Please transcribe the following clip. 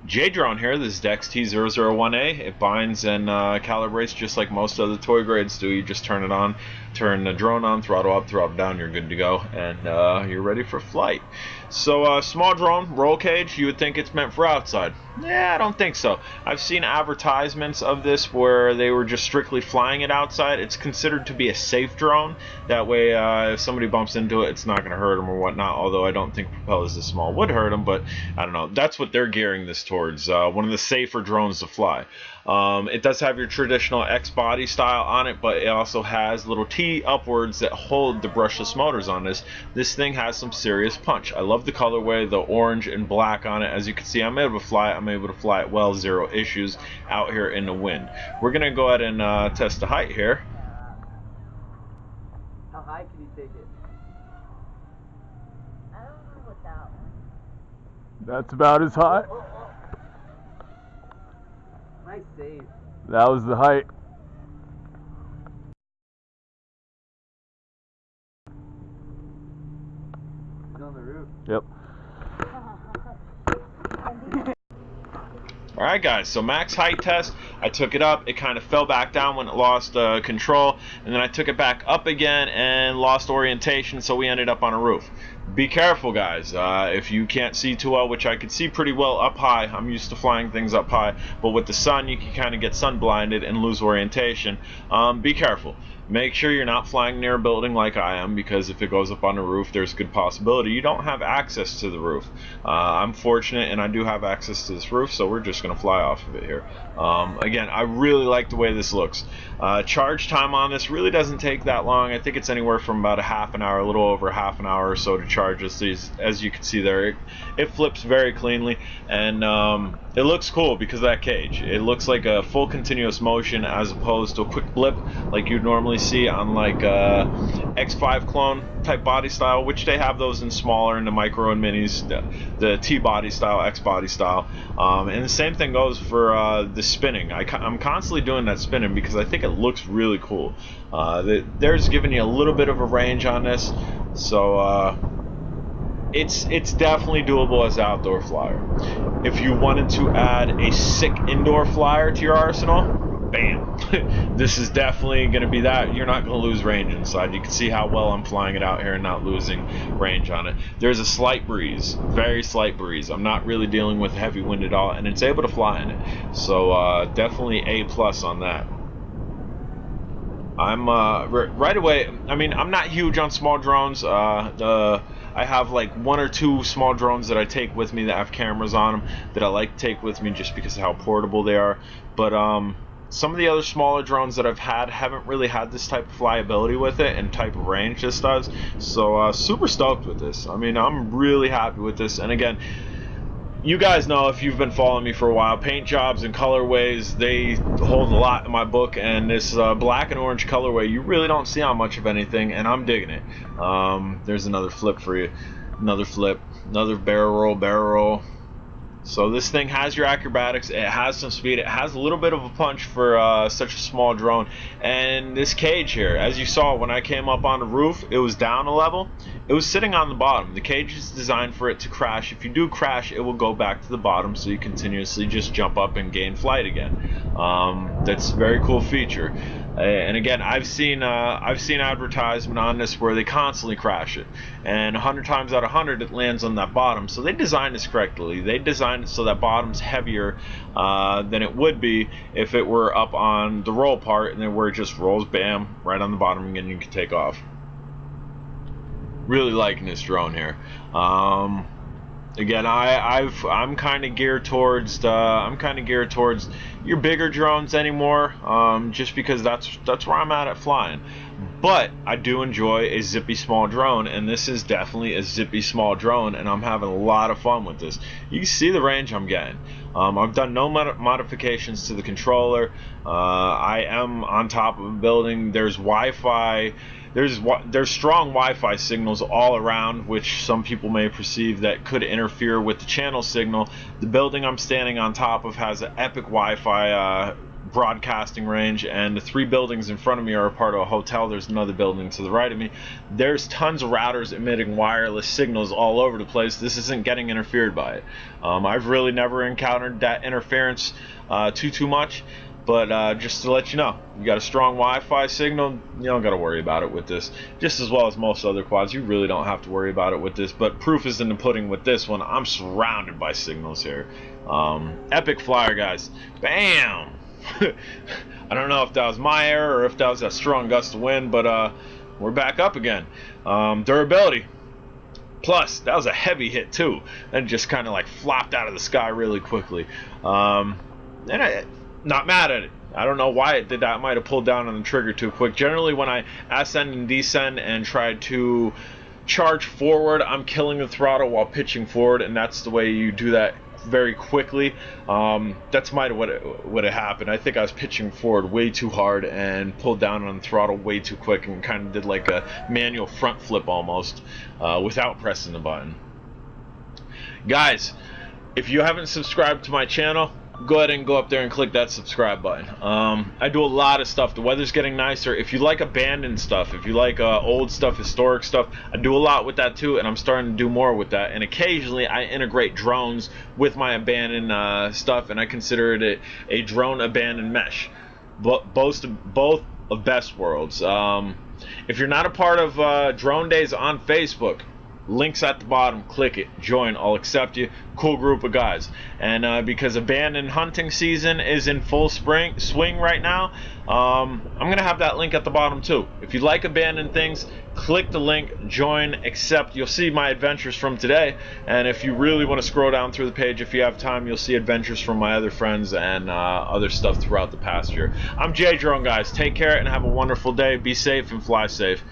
J-Drone here. This is the XT001A. It binds and calibrates just like most other toy grades do. You just turn it on, turn the drone on, throttle up, throttle down, you're good to go, and you're ready for flight. So small drone, roll cage, you would think it's meant for outside. Yeah, I don't think so. I've seen advertisements of this where they were just strictly flying it outside. It's considered to be a safe drone. That way, if somebody bumps into it, it's not going to hurt them or whatnot, although I don't think propellers this small would hurt them, but I don't know. That's what they're gearing this towards, one of the safer drones to fly. It does have your traditional X body style on it, but it also has little T upwards that hold the brushless motors on this. This thing has some serious punch. I love the colorway, the orange and black on it. As you can see, I'm able to fly it. I'm able to fly it well, zero issues out here in the wind. We're going to go ahead and test the height here. How high can you take it? I don't know what that one. That's about as high. Nice save. That was the height. He's on the roof. Yep. Alright guys, so max height test, I took it up, it kind of fell back down when it lost control, and then I took it back up again and lost orientation, so we ended up on a roof. Be careful guys, if you can't see too well, which I could see pretty well up high, I'm used to flying things up high, but with the sun you can kind of get sun blinded and lose orientation. Be careful. Make sure you're not flying near a building like I am, because if it goes up on the roof, there's a good possibility you don't have access to the roof. I'm fortunate and I do have access to this roof, so we're just going to fly off of it here. Again, I really like the way this looks. Charge time on this really doesn't take that long. I think it's anywhere from about a half an hour, a little over half an hour or so to charge this. As you can see there, it flips very cleanly, and it looks cool because of that cage. It looks like a full continuous motion as opposed to a quick blip like you'd normally see on like X5 clone type body style, which they have those in smaller, in the micro and minis, the T body style, X body style, and the same thing goes for the spinning. I'm constantly doing that spinning because I think it looks really cool. There's giving you a little bit of a range on this, so it's definitely doable as an outdoor flyer. If you wanted to add a sick indoor flyer to your arsenal, bam, this is definitely going to be that. You're not going to lose range inside. You can see how well I'm flying it out here and not losing range on it. There's a slight breeze, very slight breeze. I'm not really dealing with heavy wind at all, and it's able to fly in it. So definitely A+ on that. I'm right away, I mean, I'm not huge on small drones. I have like one or two small drones that I take with me that have cameras on them that I like to take with me just because of how portable they are. But some of the other smaller drones that I've had haven't really had this type of flyability with it and type of range this does. So super stoked with this. I mean, I'm really happy with this. And again, you guys know, if you've been following me for a while, paint jobs and colorways, they hold a lot in my book, and this black and orange colorway you really don't see on much of anything, and I'm digging it. There's another flip for you, another flip, another barrel roll. So this thing has your acrobatics, it has some speed, it has a little bit of a punch for such a small drone. And this cage here, as you saw when I came up on the roof, it was down a level, it was sitting on the bottom. The cage is designed for it to crash. If you do crash, it will go back to the bottom, so you continuously just jump up and gain flight again. That's a very cool feature. And again, I've seen advertisement on this where they constantly crash it, and 100 times out of 100 it lands on that bottom. So they designed this correctly. They designed it so that bottom's heavier than it would be if it were up on the roll part, and then where it just rolls, bam, right on the bottom again, you can take off. Really liking this drone here. Again, I'm kind of geared towards your bigger drones anymore, just because that's where I'm at flying. But I do enjoy a zippy small drone, and this is definitely a zippy small drone, and I'm having a lot of fun with this. You can see the range I'm getting. I've done no modifications to the controller. I am on top of a building. There's Wi-Fi. There's strong Wi-Fi signals all around, which some people may perceive that could interfere with the channel signal. The building I'm standing on top of has an epic Wi-Fi broadcasting range, and the 3 buildings in front of me are a part of a hotel. There's another building to the right of me. There's tons of routers emitting wireless signals all over the place. This isn't getting interfered by it. I've really never encountered that interference too much. But just to let you know, you got a strong Wi-Fi signal, you don't got to worry about it with this. Just as well as most other quads, you really don't have to worry about it with this. But proof is in the pudding with this one. I'm surrounded by signals here. Epic flyer, guys. Bam! I don't know if that was my error or if that was a strong gust of wind, but we're back up again. Durability. Plus, that was a heavy hit too. And just kind of like flopped out of the sky really quickly. Not mad at it. I don't know why it did that. I might have pulled down on the trigger too quick. Generally, when I ascend and descend and try to charge forward, I'm killing the throttle while pitching forward, and that's the way you do that very quickly. That's might have what happened. I think I was pitching forward way too hard and pulled down on the throttle way too quick and kind of did like a manual front flip almost without pressing the button. Guys, if you haven't subscribed to my channel, go ahead and go up there and click that subscribe button. I do a lot of stuff. The weather's getting nicer. If you like abandoned stuff, if you like old stuff, historic stuff, I do a lot with that too, and I'm starting to do more with that. And occasionally I integrate drones with my abandoned stuff, and I consider it a drone abandoned mesh. But both of best worlds. If you're not a part of Drone Days on Facebook, links at the bottom, click it, join, I'll accept you. Cool group of guys. And because abandoned hunting season is in full swing right now, I'm gonna have that link at the bottom too. If you like abandoned things, click the link, join, accept. You'll see my adventures from today, and if you really want to scroll down through the page, if you have time, you'll see adventures from my other friends and other stuff throughout the past year. I'm J Drone, guys. Take care and have a wonderful day. Be safe and fly safe.